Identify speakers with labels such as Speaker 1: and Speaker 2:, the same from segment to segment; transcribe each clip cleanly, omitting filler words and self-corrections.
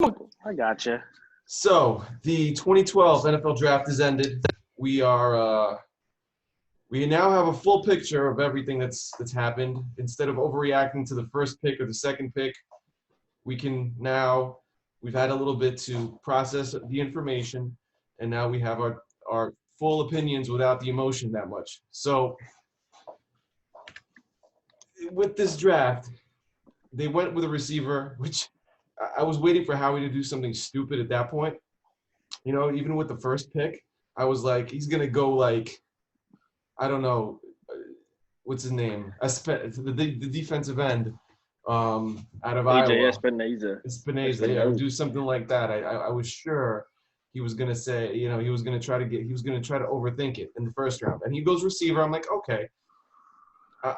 Speaker 1: I gotcha.
Speaker 2: So the 2012 NFL draft has ended. We now have a full picture of everything that's happened. Instead of overreacting to the first pick or the second pick, we've had a little bit to process the information, and now we have our full opinions without the emotion that much. So with this draft, they went with a receiver, which I was waiting for Howie to do something stupid at that point. You know, even with the first pick, I was like, he's gonna go like, I don't know, what's his name, the defensive end, out of
Speaker 1: AJ
Speaker 2: Iowa,
Speaker 1: Espinoza.
Speaker 2: Espinoza, yeah, or do something like that. I was sure he was gonna say, you know, he was gonna try to overthink it in the first round, and he goes receiver. I'm like, okay, uh,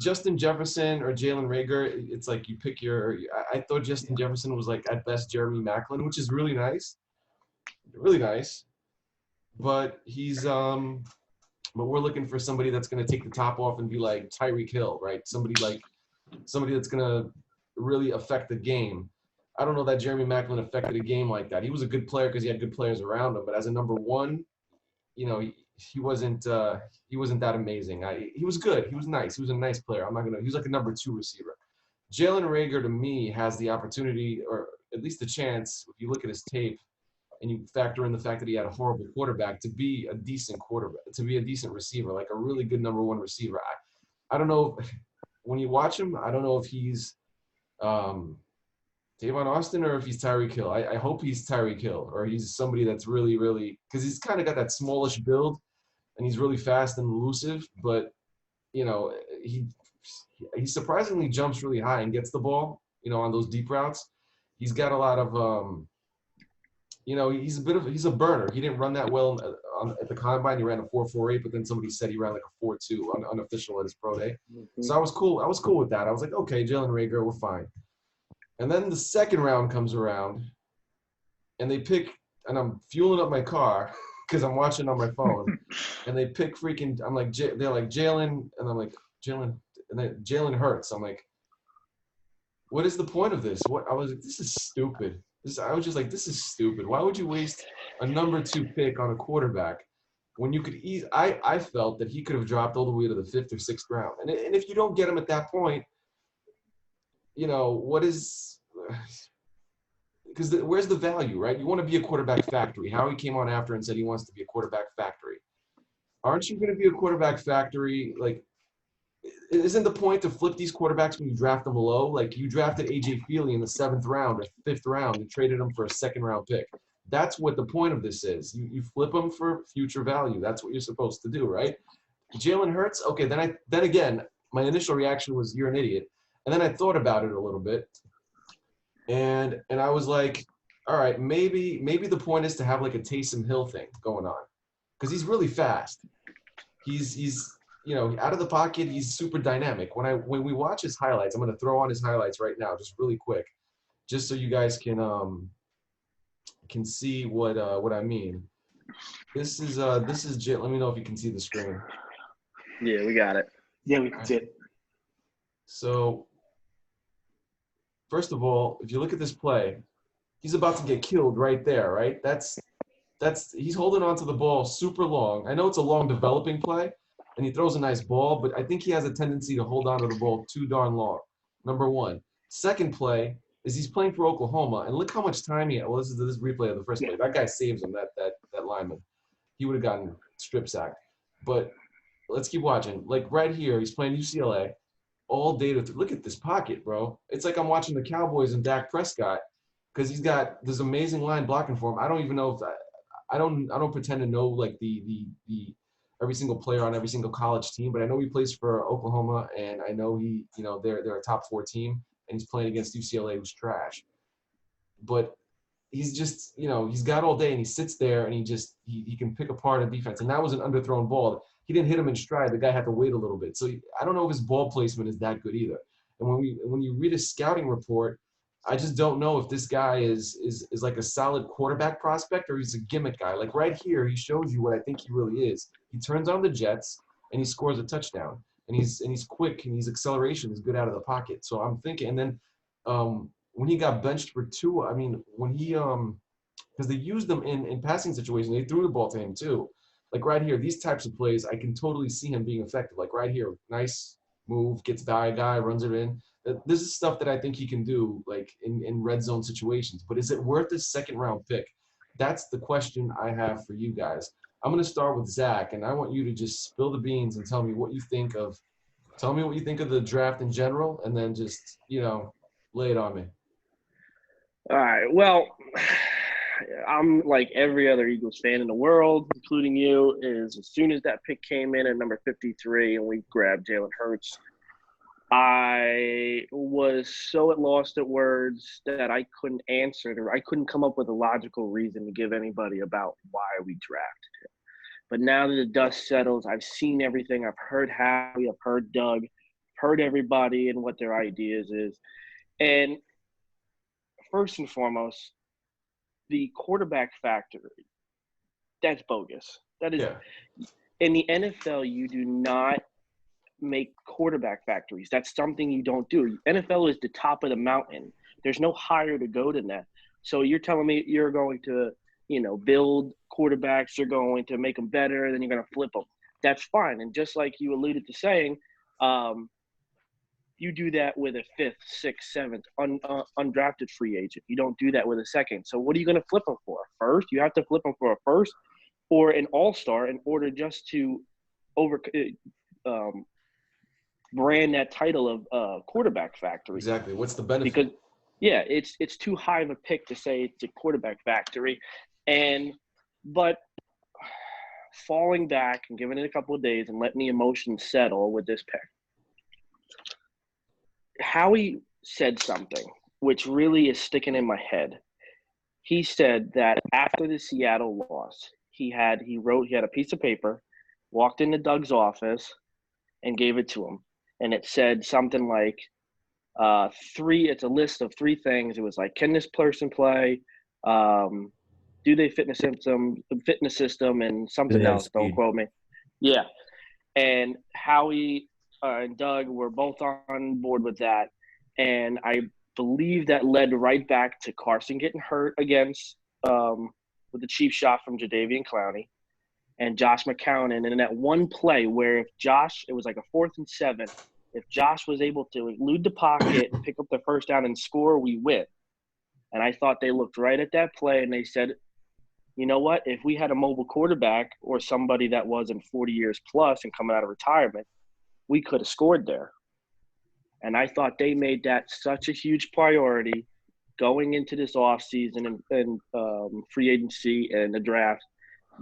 Speaker 2: Justin Jefferson or Jalen Rager. It's like you pick your. I thought Justin Jefferson was like at best Jeremy Maclin, which is really nice, but but we're looking for somebody that's going to take the top off and be like Tyreek Hill, right? Somebody that's going to really affect the game. I don't know that Jeremy Maclin affected a game like that. He was a good player because he had good players around him, but as a number one, you know, he wasn't that amazing. He was good. He was nice. He was a nice player. He was like a number two receiver. Jalen Rager to me has the opportunity, or at least the chance, if you look at his tape, and you factor in the fact that he had a horrible quarterback, to be a decent quarterback, to be a decent receiver, like a really good number one receiver. I don't know if, when you watch him, I don't know if he's Tavon Austin or if he's Tyreek Hill. I hope he's Tyreek Hill, or he's somebody that's really, really, because he's kind of got that smallish build and he's really fast and elusive, but you know, he surprisingly jumps really high and gets the ball, you know, on those deep routes. He's got a lot of you know, he's a burner. He didn't run that well at the combine. He ran a 4.48, but then somebody said he ran like a 4.2 unofficial at his pro day.
Speaker 1: Mm-hmm.
Speaker 2: So I was cool. I was cool with that. I was like, okay, Jalen Rager, we're fine. And then the second round comes around, and they pick, and I'm fueling up my car because I'm watching on my phone, and they pick freaking. I'm like, they're like Jalen, and I'm like Jalen, and then Jalen Hurts. I'm like, what is the point of this? I was like, this is stupid. I was just like, this is stupid. Why would you waste a number two pick on a quarterback when you could I felt that he could have dropped all the way to the fifth or sixth round. And if you don't get him at that point, you know, because where's the value, right? You want to be a quarterback factory. Howie came on after and said he wants to be a quarterback factory. Aren't you going to be a quarterback factory? Like, isn't the point to flip these quarterbacks when you draft them low? Like you drafted A.J. Feely in the seventh round or fifth round and traded him for a second round pick. That's what the point of this is. You flip them for future value. That's what you're supposed to do, right? Jalen Hurts, okay, then again, my initial reaction was you're an idiot. And then I thought about it a little bit. And I was like, all right, maybe the point is to have like a Taysom Hill thing going on. Because he's really fast. He's you know, out of the pocket, he's super dynamic. When we watch his highlights, I'm going to throw on his highlights right now, just really quick, just so you guys can see what I mean. This is let me know if you can see the screen.
Speaker 1: Yeah, we got it.
Speaker 3: Yeah, we can see it.
Speaker 2: So, first of all, if you look at this play, he's about to get killed right there, right? He's holding on to the ball super long. I know it's a long developing play, and he throws a nice ball, but I think he has a tendency to hold on to the ball too darn long, number one. Second play is he's playing for Oklahoma, and look how much time he had. Well, this is this replay of the first play. That guy saves him, that lineman. He would have gotten strip sacked. But let's keep watching. Like right here, he's playing UCLA all day. Look at this pocket, bro. It's like I'm watching the Cowboys and Dak Prescott because he's got this amazing line blocking for him. I don't even know if I don't pretend to know like the every single player on every single college team, but I know he plays for Oklahoma, and I know they're a top 4 team, and he's playing against UCLA, who's trash. But he's just, you know, he's got all day, and he sits there, and he can pick apart a defense. And that was an underthrown ball. He didn't hit him in stride. The guy had to wait a little bit. So I don't know if his ball placement is that good either. And when you read his scouting report, I just don't know if this guy is like a solid quarterback prospect or he's a gimmick guy. Like right here, he shows you what I think he really is. He turns on the jets and he scores a touchdown. And he's quick and his acceleration is good out of the pocket. So I'm thinking, and then when he got benched for Tua, I mean, when he because they used them in passing situations, they threw the ball to him too. Like right here, these types of plays, I can totally see him being effective. Like right here, nice move, gets by a guy, runs it in. This is stuff that I think he can do, like in red zone situations. But is it worth a second round pick? That's the question I have for you guys. I'm going to start with Zach, and I want you to just spill the beans and tell me what you think of. Tell me what you think of the draft in general, and then just lay it on me.
Speaker 1: All right. Well, I'm like every other Eagles fan in the world, including you, is as soon as that pick came in at number 53 and we grabbed Jalen Hurts, I was so at lost at words that I couldn't answer it, or I couldn't come up with a logical reason to give anybody about why we drafted him. But now that the dust settles, I've seen everything. I've heard Howie, I've heard Doug, heard everybody and what their ideas is. And first and foremost, the quarterback factor, that's bogus. That is
Speaker 2: Yeah,
Speaker 1: in the NFL, you do not make quarterback factories. That's something you don't do. NFL is the top of the mountain. There's no higher to go than that. So you're telling me you're going to, build quarterbacks, you're going to make them better, then you're going to flip them. That's fine. And just like you alluded to saying, you do that with a fifth, sixth, seventh undrafted free agent. You don't do that with a second. So what are you going to flip them for? First, you have to flip them for a first or an all-star in order just to brand that title of quarterback factory.
Speaker 2: exactly. What's the benefit?
Speaker 1: Because it's too high of a pick to say it's a quarterback factory, but falling back and giving it a couple of days and letting the emotions settle with this pick. Howie said something which really is sticking in my head. He said that after the Seattle loss, he had a piece of paper, walked into Doug's office, and gave it to him. And it said something like it's a list of three things. It was like, can this person play? Do they fitness system and
Speaker 3: Do
Speaker 1: something
Speaker 3: they have
Speaker 1: else? Don't
Speaker 3: speed?
Speaker 1: quote me. Yeah. And Howie and Doug were both on board with that. And I believe that led right back to Carson getting hurt against with the cheap shot from Jadeveon Clowney and Josh McCown. And in that one play where it was like a 4th and 7, if Josh was able to elude the pocket, pick up the first down and score, we win. And I thought they looked right at that play and they said, you know what, if we had a mobile quarterback or somebody that wasn't 40 years plus and coming out of retirement, we could have scored there. And I thought they made that such a huge priority going into this offseason and free agency and the draft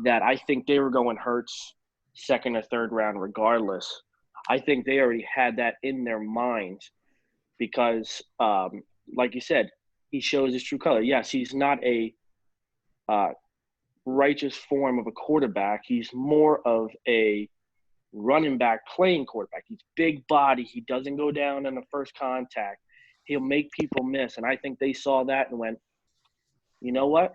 Speaker 1: that I think they were going Hurts second or third round regardless. I think they already had that in their mind because, like you said, he shows his true color. Yes, he's not a righteous form of a quarterback. He's more of a running back playing quarterback. He's big body. He doesn't go down on the first contact. He'll make people miss. And I think they saw that and went, you know what?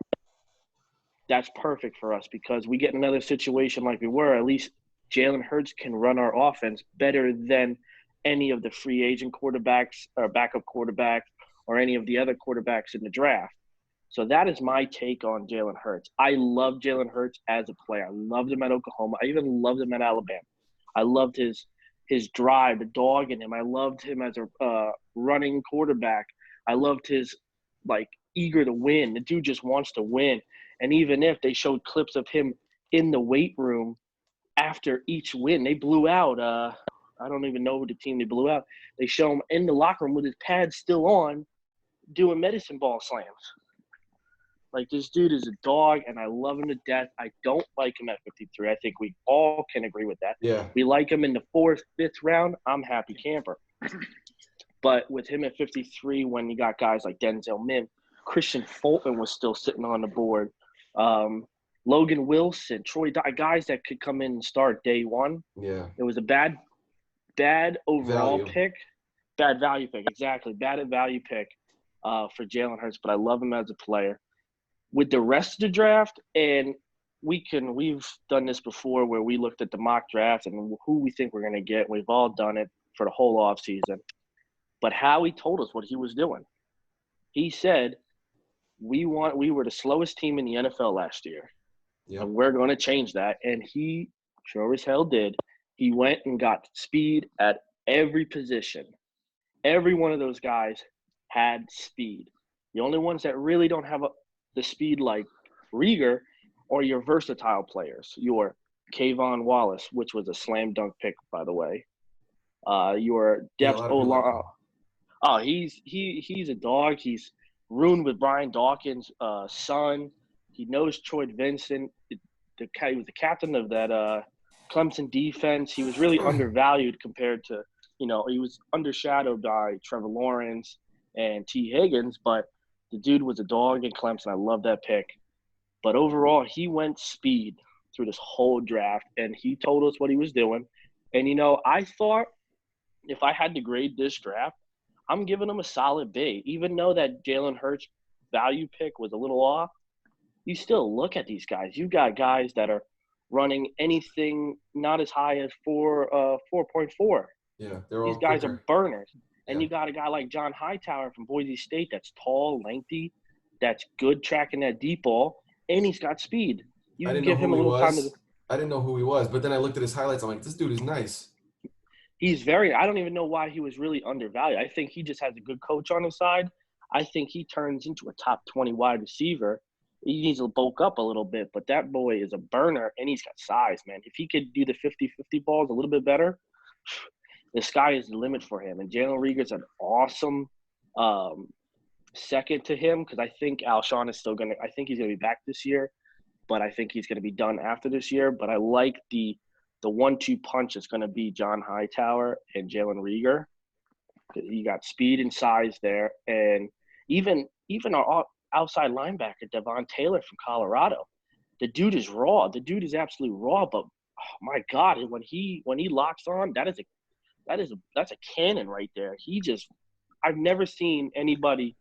Speaker 1: That's perfect for us because we get another situation like we were. At least Jalen Hurts can run our offense better than any of the free agent quarterbacks or backup quarterbacks or any of the other quarterbacks in the draft. So that is my take on Jalen Hurts. I love Jalen Hurts as a player. I loved him at Oklahoma. I even loved him at Alabama. I loved his drive, the dog in him. I loved him as a running quarterback. I loved his, eager to win. The dude just wants to win. And even if they showed clips of him in the weight room after each win, they blew out. I don't even know who the team they blew out. They show him in the locker room with his pads still on doing medicine ball slams. Like, this dude is a dog, and I love him to death. I don't like him at 53. I think we all can agree with that.
Speaker 2: Yeah.
Speaker 1: We like him in the 4th, 5th round. I'm happy camper. But with him at 53, when you got guys like Denzel Mims, Christian Fulton was still sitting on the board. Logan Wilson, Troy Dye, guys that could come in and start day one.
Speaker 2: Yeah.
Speaker 1: It was a bad overall
Speaker 2: Value.
Speaker 1: pick. Bad value pick, exactly. Bad value pick for Jalen Hurts, but I love him as a player. With the rest of the draft, and we've done this before where we looked at the mock draft and who we think we're going to get. We've all done it for the whole offseason. But Howie told us what he was doing. He said, we were the slowest team in the NFL last year,
Speaker 2: Yep.
Speaker 1: and we're going to change that. And he sure as hell did. He went and got speed at every position. Every one of those guys had speed. The only ones that really don't have the speed like Rieger are your versatile players. Your Kayvon Wallace, which was a slam dunk pick, by the way. Your
Speaker 2: Yeah, a
Speaker 1: depth
Speaker 2: lot of people like him.
Speaker 1: Oh, he's a dog. He's ruined with Brian Dawkins' son. He knows Troy Vincent. He was the captain of that Clemson defense. He was really undervalued compared to, he was undershadowed by Trevor Lawrence and T. Higgins, but the dude was a dog in Clemson. I love that pick. But overall, he went speed through this whole draft, and he told us what he was doing. And, I thought if I had to grade this draft, I'm giving him a solid B. Even though that Jalen Hurts value pick was a little off, you still look at these guys. You got guys that are running anything not as high as 4.4.
Speaker 2: Yeah, they're all
Speaker 1: These guys
Speaker 2: quicker.
Speaker 1: are burners. And
Speaker 2: Yeah.
Speaker 1: you got a guy like John Hightower from Boise State that's tall, lengthy, that's good tracking that deep ball, and he's got speed. You
Speaker 2: I
Speaker 1: can
Speaker 2: didn't know
Speaker 1: give him
Speaker 2: who
Speaker 1: a
Speaker 2: he
Speaker 1: little time to
Speaker 2: was. I didn't know who he was, but then I looked at his highlights. I'm like, this dude is nice.
Speaker 1: I don't even know why he was really undervalued. I think he just has a good coach on his side. I think he turns into a top 20 wide receiver. He needs to bulk up a little bit, but that boy is a burner, and he's got size, man. If he could do the 50-50 balls a little bit better, the sky is the limit for him. And Jalen Rieger's an awesome second to him because I think Alshon is still going to – I think he's going to be back this year, but I think he's going to be done after this year. But I like the 1-2 punch is going to be John Hightower and Jalen Rieger. You got speed and size there. And even our outside linebacker, Devon Taylor from Colorado, the dude is raw. The dude is absolutely raw, but oh my God, when he locks on, that's a cannon right there. I've never seen anybody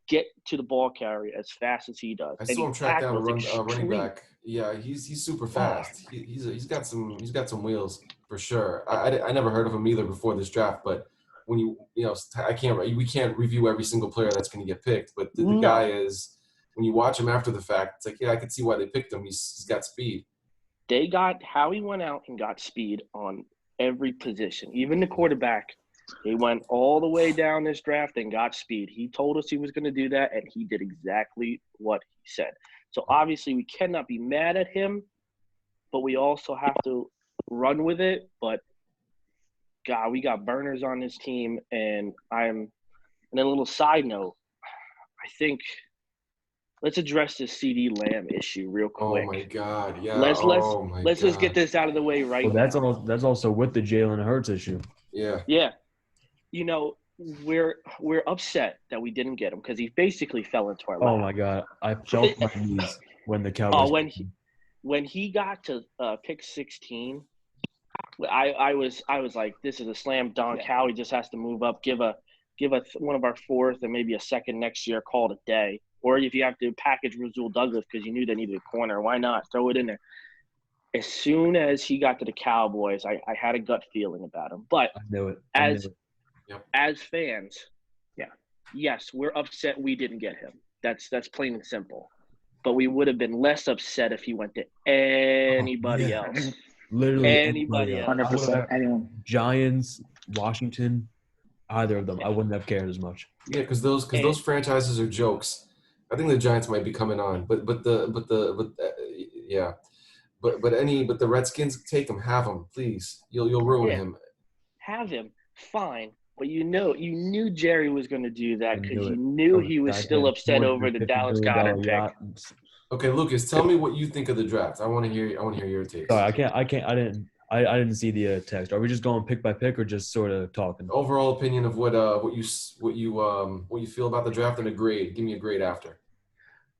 Speaker 1: get to the ball carrier as fast as he does.
Speaker 2: I
Speaker 1: And
Speaker 2: saw
Speaker 1: he
Speaker 2: him track down a
Speaker 1: tackles
Speaker 2: running
Speaker 1: extreme.
Speaker 2: back. Yeah, he's super
Speaker 1: Oh,
Speaker 2: fast. He's got some wheels for sure. I never heard of him either before this draft, but when we can't review every single player that's going to get picked, but the
Speaker 1: no.
Speaker 2: guy is, when you watch him after the fact, it's like, yeah, I could see why they picked him. He's got speed.
Speaker 1: Howie went out and got speed on every position, even the quarterback. He went all the way down this draft and got speed. He told us he was going to do that, and he did exactly what he said. So obviously we cannot be mad at him, but we also have to run with it. But God, we got burners on this team, and then a little side note, I think let's address this CD Lamb issue real
Speaker 2: Oh
Speaker 1: quick.
Speaker 2: my God, yeah.
Speaker 1: Let's
Speaker 2: Oh my
Speaker 1: let's just get
Speaker 2: God,
Speaker 1: this out of the way right
Speaker 3: Well,
Speaker 1: now.
Speaker 3: that's also with the Jalen Hurts issue.
Speaker 2: yeah.
Speaker 1: Yeah, we're upset that we didn't get him because he basically fell into our lap.
Speaker 3: Oh my God, I fell to my knees when the Cowboys.
Speaker 1: Oh, when he got to pick 16, I was like, this is a slam dunk. Howie just has to move up, give one of our fourth and maybe a second next year, call it a day. Or if you have to package Rasul Douglas because you knew they needed a corner, why not throw it in there? As soon as he got to the Cowboys, I had a gut feeling about him. But
Speaker 3: I knew it.
Speaker 1: as fans, yes, we're upset we didn't get him. That's plain and simple. But we would have been less upset if he went to anybody else.
Speaker 3: Literally
Speaker 1: Anybody else.
Speaker 4: 100% anyone.
Speaker 3: Giants, Washington, either of them. I wouldn't have cared as much.
Speaker 2: Yeah, because those franchises are jokes. I think the Giants might be coming on, but yeah, but the Redskins, take him, have him, please. You'll ruin him.
Speaker 1: Have him, fine. But you knew Jerry was going to do that because you
Speaker 3: knew
Speaker 1: knew he was still upset over the Dallas Goedert pick.
Speaker 2: Okay, Lucas, tell me what you think of the draft. I want to hear your takes.
Speaker 3: Sorry, I didn't see the text. Are we just going pick by pick or just sort of talking?
Speaker 2: Overall opinion of what you feel about the draft and a grade. Give me a grade after.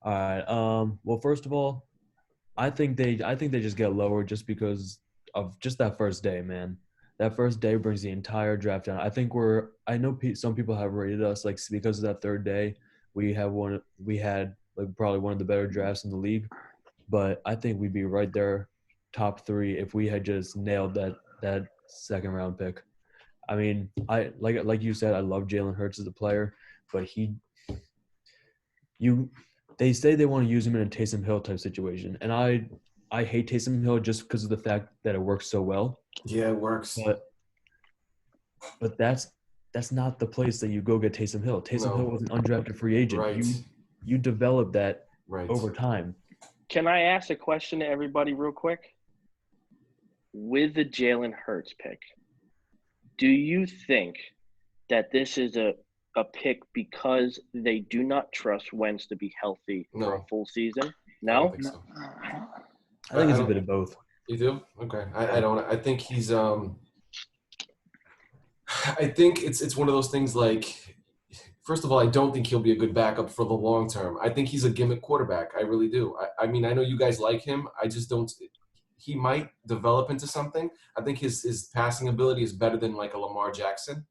Speaker 3: All right. Well, first of all, I think they just get lower just because of just that first day, man. That first day brings the entire draft down. I know some people have rated us like because of that third day. We had like probably one of the better drafts in the league, but I think we'd be right there, top 3 if we had just nailed that second round pick. I mean, I like you said, I love Jalen Hurts as a player, but they say they want to use him in a Taysom Hill type situation, and I hate Taysom Hill just because of the fact that it works so well.
Speaker 2: Yeah, it works.
Speaker 3: But that's not the place that you go get Taysom Hill. Taysom Hill
Speaker 2: No.
Speaker 3: was an undrafted free agent.
Speaker 2: Right.
Speaker 3: You develop that
Speaker 2: Right.
Speaker 3: over time.
Speaker 1: Can I ask a question to everybody real quick? With the Jalen Hurts pick, do you think that this is a pick because they do not trust Wentz to be healthy for a
Speaker 2: No.
Speaker 1: full season?
Speaker 2: I
Speaker 1: No?
Speaker 2: don't think so.
Speaker 3: I think it's a
Speaker 2: don't-
Speaker 3: bit of both.
Speaker 2: You do? Okay. I don't. I think he's I think it's one of those things like, first of all, I don't think he'll be a good backup for the long term. I think he's a gimmick quarterback. I really do. I mean, I know you guys like him. I just don't. He might develop into something. I think his passing ability is better than like a Lamar Jackson,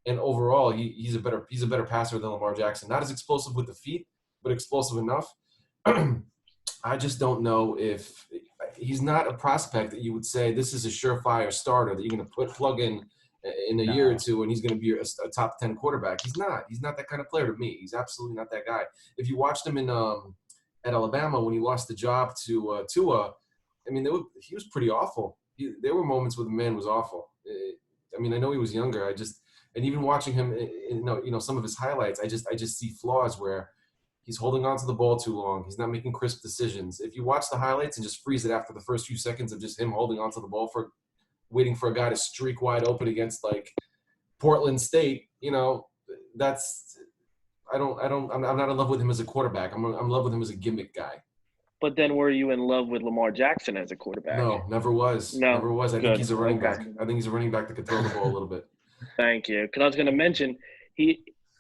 Speaker 2: and overall, he's a better passer than Lamar Jackson. Not as explosive with the feet, but explosive enough. I just don't know if he's not a prospect that you would say this is a surefire starter that you're going to plug in a year or two and he's going to be a top 10 quarterback. He's not. He's not that kind of player to me. He's absolutely not that guy. If you watched him in at Alabama when he lost the job to Tua, I mean, he was pretty awful. There were moments where the man was awful. I mean, I know he was younger. And even watching him, some of his highlights, I just see flaws where he's holding on to the ball too long. He's not making crisp decisions. If you watch the highlights and just freeze it after the first few seconds of just him holding on to the ball waiting for a guy to streak wide open against like Portland State, that's I'm not in love with him as a quarterback. I'm in love with him as a gimmick guy.
Speaker 1: But then were you in love with Lamar Jackson as a quarterback?
Speaker 2: No, never was.
Speaker 1: No.
Speaker 2: Never was. I think he's a running
Speaker 1: Okay.
Speaker 2: back. I think he's a running back that can throw the ball a little bit.
Speaker 1: Thank you. Because I was going to mention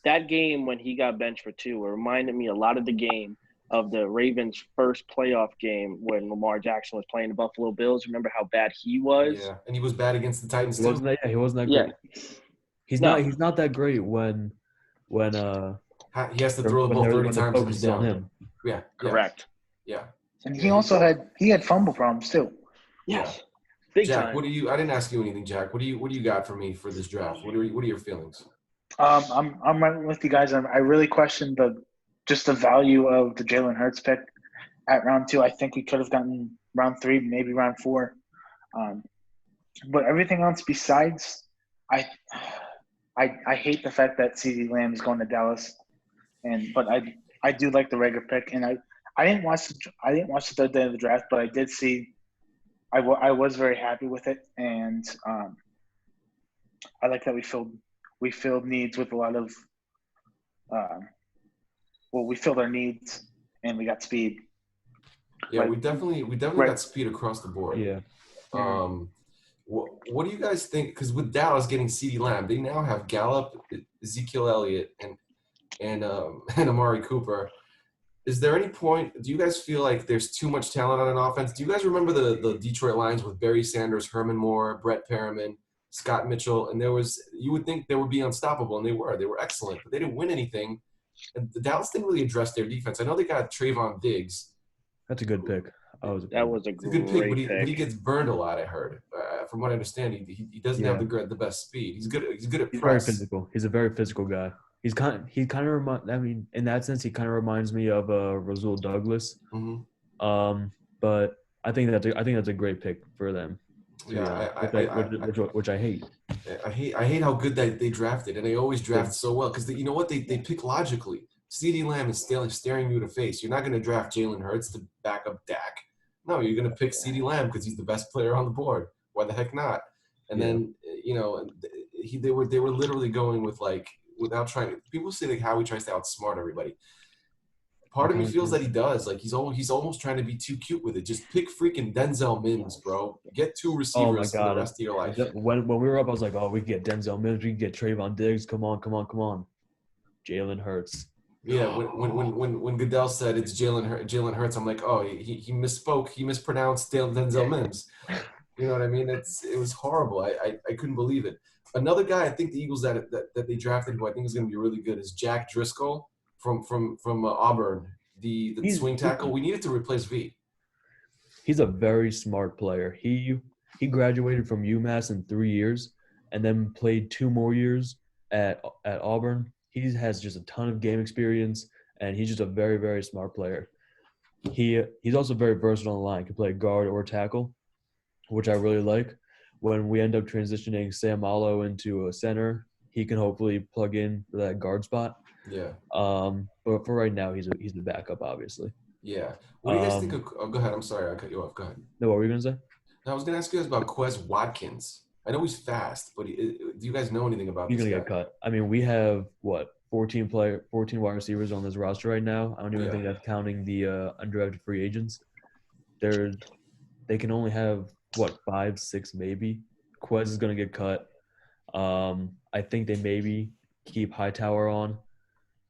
Speaker 1: that game when he got benched for Tua reminded me a lot of the game of the Ravens' first playoff game when Lamar Jackson was playing the Buffalo Bills. Remember how bad he was?
Speaker 2: Yeah, and he was bad against the Titans
Speaker 3: He
Speaker 2: too.
Speaker 3: wasn't that great. He's not that great when
Speaker 2: he has to throw the ball 30 times and he's
Speaker 3: down him.
Speaker 2: Yeah.
Speaker 1: Correct.
Speaker 2: Yeah.
Speaker 4: And he also had fumble problems too.
Speaker 1: Yes. Big
Speaker 2: Jack,
Speaker 1: time.
Speaker 2: I didn't ask you anything, Jack. What do you got for me for this draft? What are your feelings?
Speaker 4: I'm right with you guys. I really question the value of the Jalen Hurts pick at round 2. I think we could have gotten round 3, maybe round 4. But everything else besides, I hate the fact that CeeDee Lamb is going to Dallas, but I do like the Rager pick, and I didn't watch the third day of the draft, but I did see. I was very happy with it, and I like that we filled needs with a lot of. We filled our needs, and we got speed.
Speaker 2: Yeah,
Speaker 4: Right.
Speaker 2: we definitely
Speaker 4: Right.
Speaker 2: got speed across the board.
Speaker 3: Yeah.
Speaker 2: What do you guys think? Because with Dallas getting CeeDee Lamb, they now have Gallup, Ezekiel Elliott, and Amari Cooper. Is there any point? Do you guys feel like there's too much talent on an offense? Do you guys remember the Detroit Lions with Barry Sanders, Herman Moore, Brett Perriman, Scott Mitchell, and you would think they would be unstoppable, and they were excellent, but they didn't win anything. And the Dallas didn't really address their defense. I know they got Trayvon Diggs.
Speaker 3: That's a good pick.
Speaker 1: That was a
Speaker 2: It's a
Speaker 1: great
Speaker 2: good pick, but
Speaker 1: pick.
Speaker 2: he gets burned a lot. I heard, from what I understand, he doesn't have the best speed. He's good at
Speaker 3: He's
Speaker 2: press.
Speaker 3: very physical. He's a very physical guy. He kind of I mean, in that sense, he kind of reminds me of Rasul Douglas.
Speaker 2: Mm-hmm.
Speaker 3: But I think that's a great pick for them.
Speaker 2: Yeah,
Speaker 3: which I hate.
Speaker 2: I hate how good that they drafted, and they always draft so well because you know what they pick logically. CeeDee Lamb is still staring you in the face. You're not going to draft Jalen Hurts to back up Dak. No, you're going to pick CeeDee Lamb because he's the best player on the board. Why the heck not? And then they were literally going with without trying. People say like how he tries to outsmart everybody. Part of me feels that he does. Like he's almost trying to be too cute with it. Just pick freaking Denzel Mims, bro. Get 2 receivers for the rest of your life.
Speaker 3: When we were up, I was like, oh, we can get Denzel Mims, we can get Trayvon Diggs. Come on. Jalen Hurts.
Speaker 2: Yeah, when Goodell said it's Jalen Hurts, I'm like, oh, he misspoke. He mispronounced Denzel Mims. You know what I mean? It was horrible. I couldn't believe it. Another guy I think the Eagles that they drafted who I think is going to be really good is Jack Driscoll from Auburn, the swing tackle. We needed to replace V.
Speaker 3: He's a very smart player. He graduated from UMass in 3 years and then played 2 more years at Auburn. He has just a ton of game experience, and he's just a very, very smart player. He's also very versatile on the line. He can play guard or tackle, which I really like. When we end up transitioning Sam Malo into a center, he can hopefully plug in for that guard spot.
Speaker 2: Yeah.
Speaker 3: But for right now, he's the backup, obviously.
Speaker 2: Yeah. What do you guys think of? Oh, go ahead. I'm sorry, I cut you off. Go ahead.
Speaker 3: No, what were you gonna say?
Speaker 2: Now, I was gonna ask you guys about Quez Watkins. I know he's fast, but do you guys know anything about
Speaker 3: He's
Speaker 2: this
Speaker 3: gonna
Speaker 2: guy?
Speaker 3: get cut. I mean, we have 14 wide receivers on this roster right now. I don't even think that's counting the undrafted free agents. They can only have 5, 6 maybe. Quez is gonna get cut. I think they maybe keep Hightower on.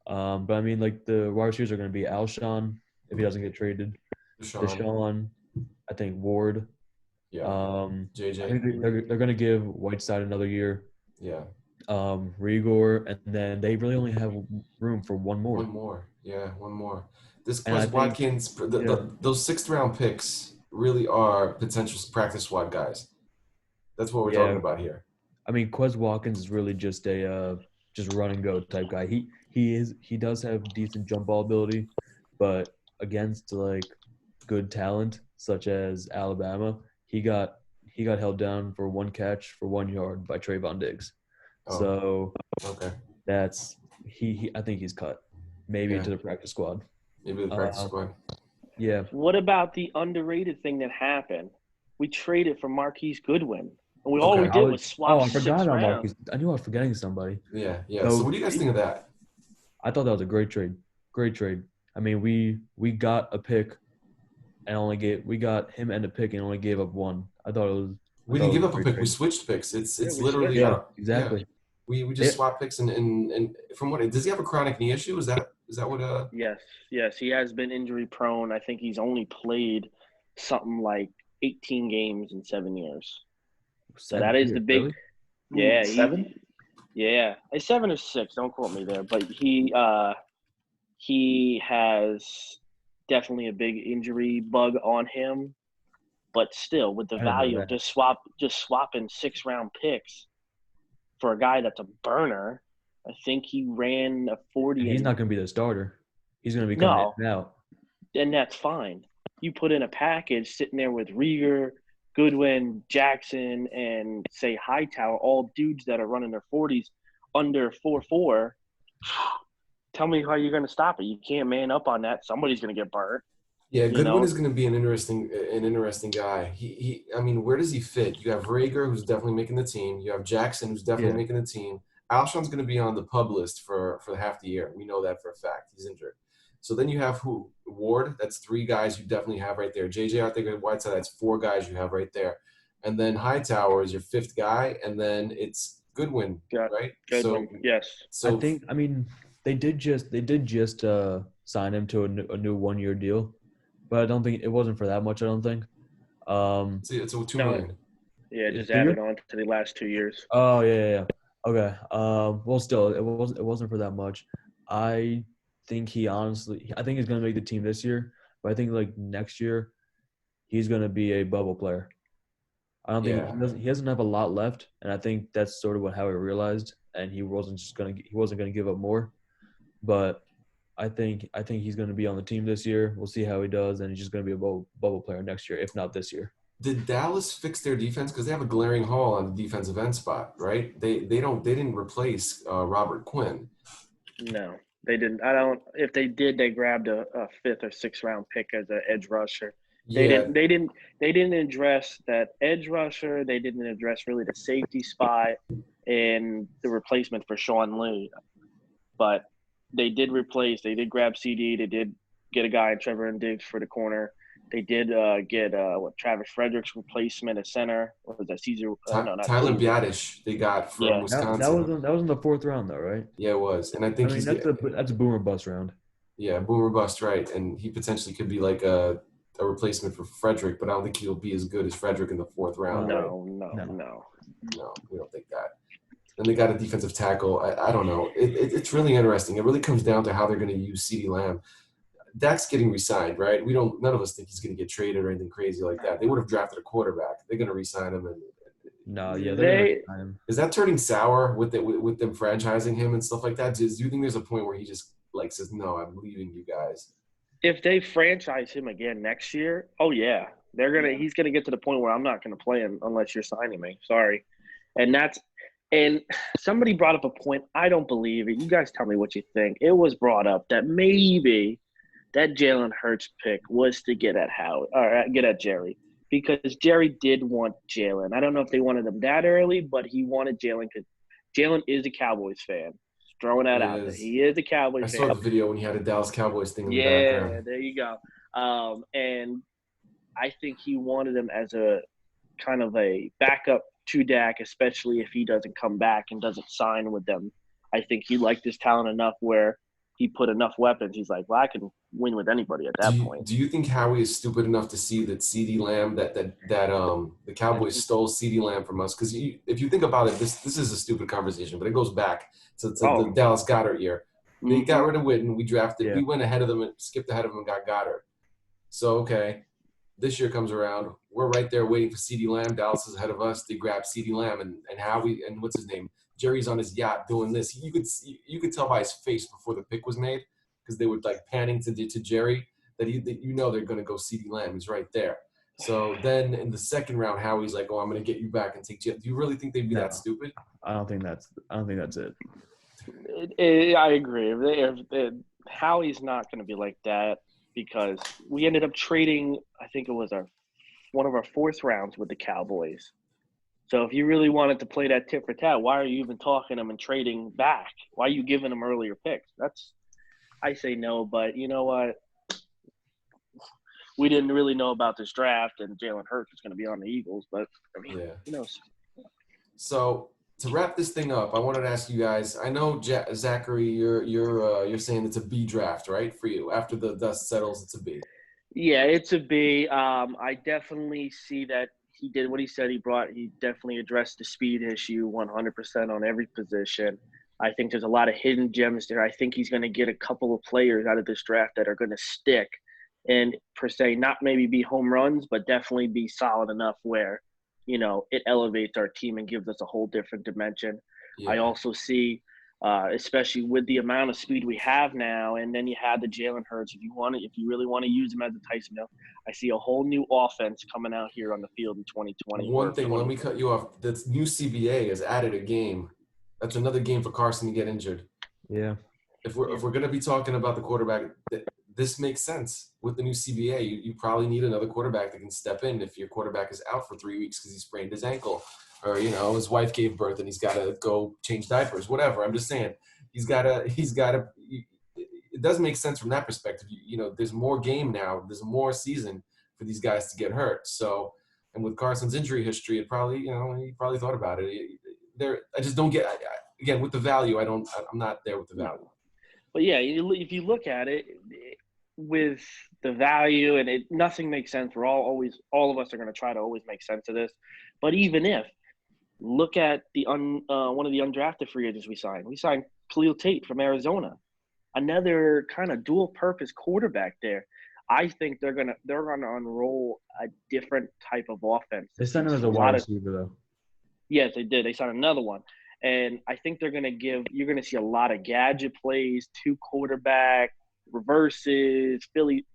Speaker 3: But I mean, like the wide receivers are gonna be Alshon if he doesn't get traded. Deshaun, I think Ward.
Speaker 2: Yeah.
Speaker 3: I
Speaker 2: JJ.
Speaker 3: think they're gonna give Whiteside another year.
Speaker 2: Yeah.
Speaker 3: Rigor, and then they really only have room for one more.
Speaker 2: One more. Yeah, one more. This
Speaker 3: And I
Speaker 2: Quez
Speaker 3: think-
Speaker 2: Watkins, those 6th round picks really are potential practice squad guys. That's what we're talking about here.
Speaker 3: I mean, Quez Watkins is really just a just run and go type guy. He does have decent jump ball ability, but against like good talent such as Alabama, he got held down for 1 catch for 1 yard by Trayvon Diggs.
Speaker 2: Oh,
Speaker 3: So
Speaker 2: okay.
Speaker 3: that's he. I think he's cut, maybe to the practice squad.
Speaker 2: Maybe the practice squad.
Speaker 3: Yeah.
Speaker 1: What about the underrated thing that happened? We traded for Marquise Goodwin. And all we did was swap
Speaker 3: I forgot
Speaker 1: 6
Speaker 3: about
Speaker 1: rounds.
Speaker 3: Marquise. I knew I was forgetting somebody.
Speaker 2: Yeah. So what do you guys think of that?
Speaker 3: I thought that was a great trade. Great trade. I mean, we got a pick and we got him and a pick and only gave up 1. I thought it was.
Speaker 2: We didn't give up a pick. We switched picks. It's literally
Speaker 3: exactly.
Speaker 2: Yeah. We just swap picks and from what does he have a chronic knee issue? Is that what
Speaker 1: Yes, he has been injury prone. I think he's only played something like 18 games in 7 years. So that is the big
Speaker 3: really?
Speaker 4: 7?
Speaker 1: It's 7 or 6, don't quote me there, but he has definitely a big injury bug on him. But still, with the value of just swapping 6 round picks for a guy that's a burner, I think he ran a 40.
Speaker 3: And he's not going to be the starter. He's going to be coming in now.
Speaker 1: And that's fine. You put in a package sitting there with Rieger, Goodwin, Jackson, and say Hightower, all dudes that are running their 40s under 4.4. Tell me how you're going to stop it. You can't man up on that. Somebody's going to get burnt.
Speaker 2: Yeah, Goodwin is going to be an interesting guy. I mean, where does he fit? You have Rager, who's definitely making the team. You have Jackson, who's definitely making the team. Alshon's going to be on the pub list for half the year. We know that for a fact. He's injured. So then you have who? Ward. That's 3 guys you definitely have right there. JJ out there, Whiteside. That's 4 guys you have right there. And then Hightower is your 5th guy, and then it's Goodwin, right?
Speaker 1: Goodwin, yes.
Speaker 2: So
Speaker 3: I mean, they did just sign him to a new 1-year deal, but I don't think it wasn't for that much. I don't think.
Speaker 2: It's a $2 million.
Speaker 1: Yeah, just added on to the last 2 years.
Speaker 3: Oh yeah. Okay. Well, still, it wasn't for that much. I think he's going to make the team this year, but I think like next year, he's going to be a bubble player. I don't think he doesn't have a lot left, and I think that's sort of how he realized, and he wasn't going to give up more. But I think he's going to be on the team this year. We'll see how he does, and he's just going to be a bubble player next year, if not this year.
Speaker 2: Did Dallas fix their defense? Because they have a glaring hole on the defensive end spot, right? They didn't replace Robert Quinn.
Speaker 1: No, they didn't. If they did, they grabbed a 5th or 6th round pick as an edge rusher. They didn't address that edge rusher. They didn't address really the safety spot and the replacement for Sean Lee. But they did grab CD. They did get a guy in Trevor and Diggs for the corner. They did get Travis Frederick's replacement at center. What was that? Caesar?
Speaker 2: Tyler Biadasz they got from Wisconsin.
Speaker 3: That was in the 4th round though, right?
Speaker 2: Yeah, it was. And I think
Speaker 3: that's a boomer bust round.
Speaker 2: Yeah, boomer bust, right. And he potentially could be like a replacement for Frederick, but I don't think he'll be as good as Frederick in the 4th round.
Speaker 1: No,
Speaker 2: we don't think that. And they got a defensive tackle. I don't know. It's really interesting. It really comes down to how they're going to use CeeDee Lamb. Dak's getting re-signed, right? None of us think he's going to get traded or anything crazy like that. They would have drafted a quarterback. They're going to re-sign him. Is that turning sour with them franchising him and stuff like that? Do you think there's a point where he just like says, no, I'm leaving you guys.
Speaker 1: If they franchise him again next year, oh yeah, he's gonna get to the point where I'm not gonna play him unless you're signing me. Sorry. And somebody brought up a point. I don't believe it. You guys tell me what you think. It was brought up that maybe that Jalen Hurts pick was to get at Howard or get at Jerry, because Jerry did want Jalen. I don't know if they wanted him that early, but he wanted Jalen because Jalen is a Cowboys fan. Just throwing that out there. He is a
Speaker 2: I
Speaker 1: Cowboys
Speaker 2: saw
Speaker 1: fan.
Speaker 2: the video when he had a Dallas Cowboys thing in the
Speaker 1: Yeah,
Speaker 2: background.
Speaker 1: there you go. And I think he wanted him as a kind of a backup to Dak, especially if he doesn't come back and doesn't sign with them. I think he liked his talent enough where he put enough weapons. He's like, well, I can win with anybody at that point.
Speaker 2: Do you think Howie is stupid enough to see that CeeDee Lamb that the Cowboys stole CeeDee Lamb from us? Because if you think about it, this is a stupid conversation, but it goes back to the Dallas Goedert year. They got rid of Witten. We went ahead of them and skipped ahead of them and got Goddard. So okay, this year comes around, we're right there waiting for CeeDee Lamb. Dallas is ahead of us. They grab CeeDee Lamb and Howie and what's his name? Jerry's on his yacht doing this. You could tell by his face before the pick was made, because they were like panning to Jerry that they're going to go CeeDee Lamb. He's right there. So then in the second round, Howie's like, "Oh, I'm going to get you back and take you." Do you really think they'd be that stupid?
Speaker 3: I don't think that's it.
Speaker 1: I agree. Howie's not going to be like that, because we ended up trading. I think it was one of our fourth rounds with the Cowboys. So if you really wanted to play that tit for tat, why are you even talking them and trading back? Why are you giving them earlier picks? I say no, but you know what? We didn't really know about this draft, and Jalen Hurts was going to be on the Eagles, but I mean, who knows?
Speaker 2: So to wrap this thing up, I wanted to ask you guys. I know Zachary, you're saying it's a B draft, right? For you, after the dust settles, it's a B.
Speaker 1: Yeah, it's a B. I definitely see that he did what he said he definitely addressed the speed issue 100% on every position. I think there's a lot of hidden gems there. I think he's going to get a couple of players out of this draft that are going to stick and, per se, not maybe be home runs, but definitely be solid enough where, it elevates our team and gives us a whole different dimension. Yeah. I also see, especially with the amount of speed we have now, and then you have the Jalen Hurts. If you really want to use him as a Tyson Hill, I see a whole new offense coming out here on the field in 2020.
Speaker 2: One thing, let me cut you off. This new CBA has added a game. That's another game for Carson to get injured.
Speaker 3: Yeah.
Speaker 2: If we're going to be talking about the quarterback, this makes sense. With the new CBA, you probably need another quarterback that can step in if your quarterback is out for 3 weeks because he sprained his ankle, or his wife gave birth and he's got to go change diapers. Whatever. I'm just saying, he's got to. It does make sense from that perspective. There's more game now. There's more season for these guys to get hurt. So, and with Carson's injury history, it probably he probably thought about it. I just don't get. Again, with the value, I'm not there with the value.
Speaker 1: But yeah, if you look at it with the value, and nothing makes sense. All of us are going to try to always make sense of this. But even if, look at one of the undrafted free agents we signed. We signed Khalil Tate from Arizona, another kind of dual-purpose quarterback there. I think they're gonna unroll a different type of offense.
Speaker 3: They signed him as a wide receiver, though.
Speaker 1: Yes, they did. They signed another one. And I think you're going to see a lot of gadget plays, two quarterback, reverses, Philly.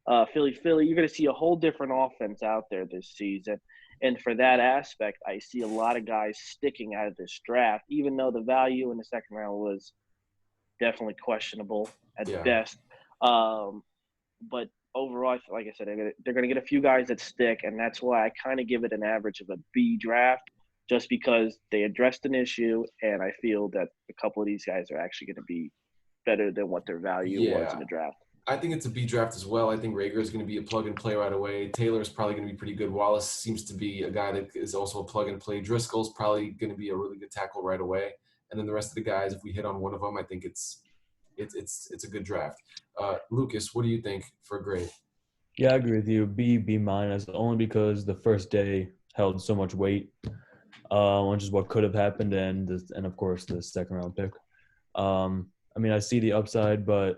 Speaker 1: You're going to see a whole different offense out there this season. And for that aspect, I see a lot of guys sticking out of this draft, even though the value in the second round was definitely questionable at best. But overall, like I said, they're going to get a few guys that stick, and that's why I kind of give it an average of a B draft. Just because they addressed an issue, and I feel that a couple of these guys are actually going to be better than what their value was in the draft.
Speaker 2: I think it's a B draft as well. I think Rager is going to be a plug-and-play right away. Taylor is probably going to be pretty good. Wallace seems to be a guy that is also a plug-and-play. Driscoll's probably going to be a really good tackle right away. And then the rest of the guys, if we hit on one of them, I think it's a good draft. Lucas, what do you think for a grade?
Speaker 3: Yeah, I agree with you. B minus, only because the first day held so much weight. On just what could have happened, and of course the second round pick. I mean, I see the upside, but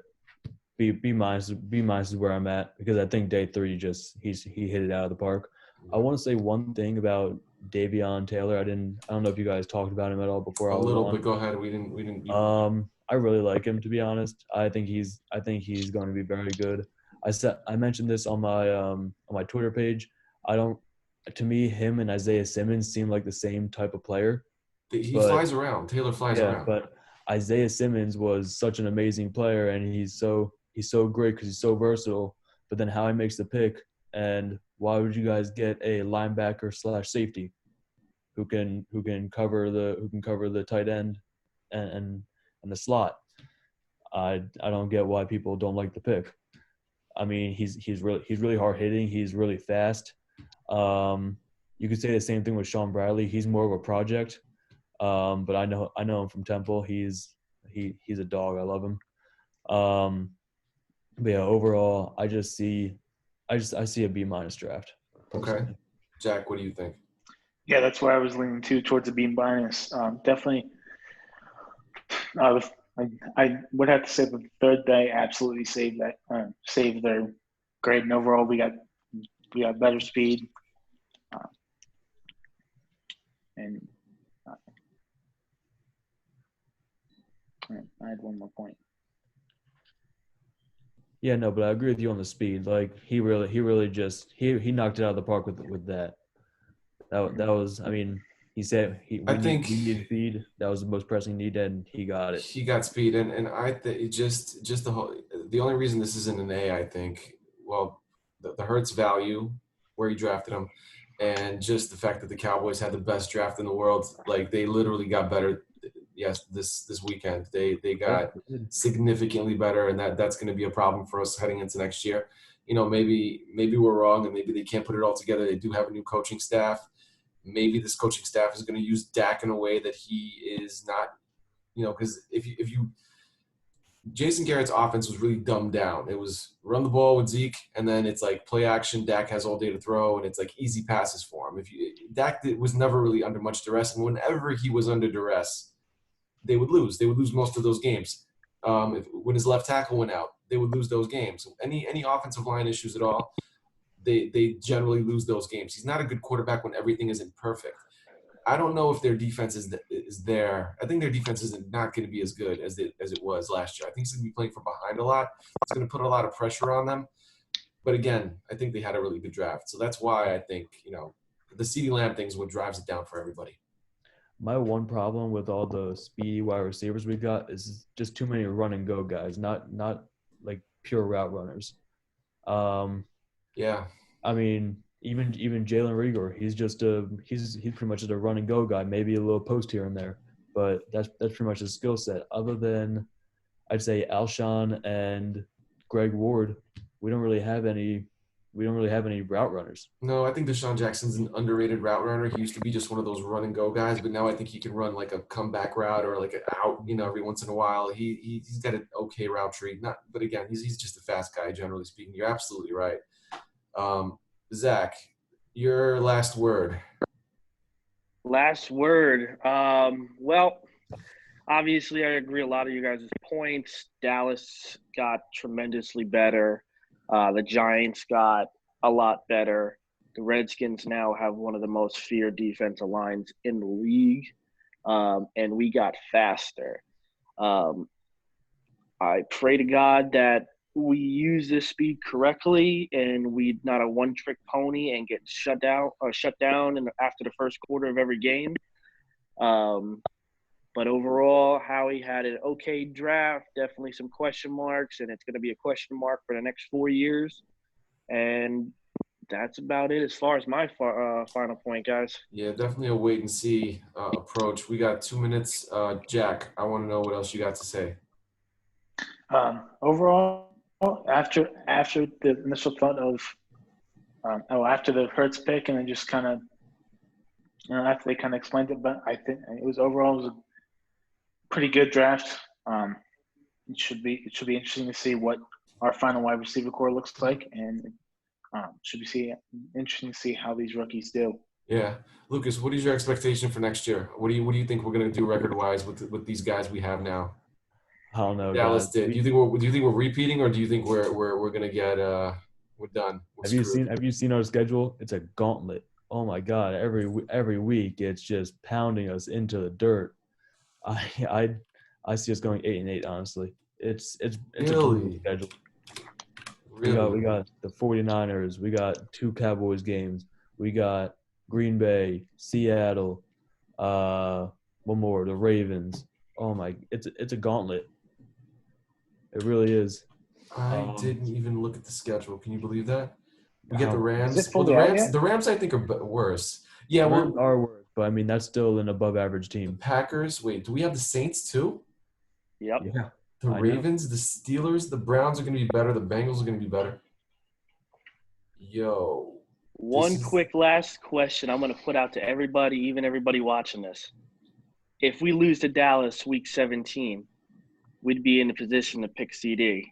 Speaker 3: B minus is where I'm at, because I think day 3 he hit it out of the park. I want to say one thing about Davion Taylor. I don't know if you guys talked about him at all before.
Speaker 2: A little bit. Go ahead. We didn't.
Speaker 3: I really like him, to be honest. I think he's going to be very good. I mentioned this on my Twitter page. I don't To me, him and Isaiah Simmons seem like the same type of player.
Speaker 2: He
Speaker 3: But
Speaker 2: flies around. Taylor flies
Speaker 3: yeah,
Speaker 2: around.
Speaker 3: but Isaiah Simmons was such an amazing player, and he's so great because he's so versatile. But then how he makes the pick, and why would you guys get a linebacker slash safety who can cover the tight end and and the slot? I don't get why people don't like the pick. I mean, he's really hard hitting. He's really fast. You could say the same thing with Sean Bradley. He's more of a project. But I know him from Temple. He's a dog. I love him. But yeah, overall, I see a B minus draft.
Speaker 2: Okay.
Speaker 3: Personally.
Speaker 2: Jack, what do you think?
Speaker 4: Yeah, that's where I was leaning towards a B minus. Definitely, I would have to say the third day absolutely saved their grade. And overall, we got better speed, and I had one more point.
Speaker 3: Yeah, no, but I agree with you on the speed. Like he really just he knocked it out of the park with that. That was, I mean, he said we needed speed. That was the most pressing need, and he got it.
Speaker 2: He got speed, and I think just the only reason this isn't an A, I think, well, the Hurts value where he drafted him, and just the fact that the Cowboys had the best draft in the world, like they literally got better. Yes, this weekend they got significantly better, and that's going to be a problem for us heading into next year. You know, maybe we're wrong, and maybe they can't put it all together. They do have a new coaching staff. Maybe this coaching staff is going to use Dak in a way that he is not. You know, because if you Jason Garrett's offense was really dumbed down. It was run the ball with Zeke, and then it's like play action. Dak has all day to throw, and it's like easy passes for him. Dak was never really under much duress, and whenever he was under duress, they would lose. They would lose most of those games. When his left tackle went out, they would lose those games. Any offensive line issues at all, they generally lose those games. He's not a good quarterback when everything isn't perfect. I don't know if their defense is there. I think their defense is not going to be as good as it was last year. I think he's going to be playing from behind a lot. It's going to put a lot of pressure on them. But again, I think they had a really good draft. So that's why I think, the CeeDee Lamb thing is what drives it down for everybody.
Speaker 3: My one problem with all the speedy wide receivers we got is just too many run and go guys, not like pure route runners.
Speaker 2: Yeah.
Speaker 3: I mean, even Jalen Reagor, he's pretty much just a run and go guy, maybe a little post here and there, but that's pretty much his skill set. Other than I'd say Alshon and Greg Ward, we don't really have any route runners.
Speaker 2: No, I think Deshaun Jackson's an underrated route runner. He used to be just one of those run and go guys, but now I think he can run like a comeback route or like an out, every once in a while. He's got an okay route tree. But again, he's just a fast guy, generally speaking. You're absolutely right. Zach, your last word.
Speaker 1: Last word. Well, obviously, I agree a lot of you guys' points. Dallas got tremendously better. The Giants got a lot better. The Redskins now have one of the most feared defensive lines in the league, and we got faster. I pray to God that we use this speed correctly and we not a one-trick pony and get shut down after the first quarter of every game. But overall, Howie had an okay draft, definitely some question marks, and it's going to be a question mark for the next 4 years. And that's about it as far as my final point, guys.
Speaker 2: Yeah, definitely a wait and see approach. We got 2 minutes. Jack, I want to know what else you got to say.
Speaker 4: Overall, after the initial thought of after the Hurts pick, and then just kind of after they kind of explained it, but I think it was a pretty good draft. It should be interesting to see what our final wide receiver core looks like, and interesting to see how these rookies do.
Speaker 2: Yeah, Lucas, what is your expectation for next year? What do you think we're going to do record wise with these guys we have now?
Speaker 3: I don't know.
Speaker 2: Dallas did. Do you think we're repeating, or do you think we're going to get we're done?
Speaker 3: Have you seen our schedule? It's a gauntlet. Oh my God! Every week it's just pounding us into the dirt. I I see us going 8-8. Honestly, it's a
Speaker 2: Really?
Speaker 3: brutal schedule.
Speaker 2: Really?
Speaker 3: We got the 49ers. We got 2 Cowboys games. We got Green Bay, Seattle, one more, the Ravens. Oh my, it's a gauntlet. It really is.
Speaker 2: I didn't even look at the schedule. Can you believe that? We get the
Speaker 3: How-
Speaker 2: Rams.
Speaker 4: Is it
Speaker 2: Well,
Speaker 4: fully out yet?
Speaker 2: The Rams I think are worse. Yeah,
Speaker 3: The
Speaker 2: well,
Speaker 3: Rams are worse, but I mean that's still an above average
Speaker 2: the
Speaker 3: team.
Speaker 2: Packers. Wait, do we have the Saints too?
Speaker 1: Yep.
Speaker 3: Yeah,
Speaker 2: The
Speaker 3: I know.
Speaker 2: Ravens, the Steelers, the Browns are going to be better. The Bengals are going to be better. Yo.
Speaker 1: One
Speaker 2: is-
Speaker 1: quick last question I'm going to put out to everybody, even everybody watching this. If we lose to Dallas week 17, we'd be in a position to pick CD.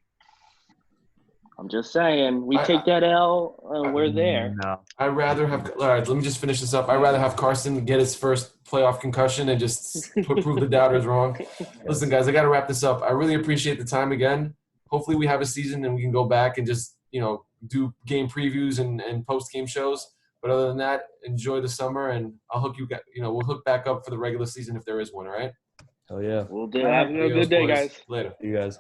Speaker 1: I'm just saying, we take that L, we're there.
Speaker 3: No.
Speaker 2: I'd rather have. All right, let me just finish this up. I'd rather have Carson get his first playoff concussion and just prove the doubters wrong. Listen, guys, I got to wrap this up. I really appreciate the time again. Hopefully, we have a season and we can go back and just do game previews and post game shows. But other than that, enjoy the summer, and I'll hook you. We'll hook back up for the regular season if there is one. All right.
Speaker 3: Hell yeah.
Speaker 1: We'll do.
Speaker 4: All right.
Speaker 1: Have a
Speaker 2: Adios,
Speaker 1: good day,
Speaker 2: boys.
Speaker 1: guys.
Speaker 2: Later.
Speaker 3: You guys.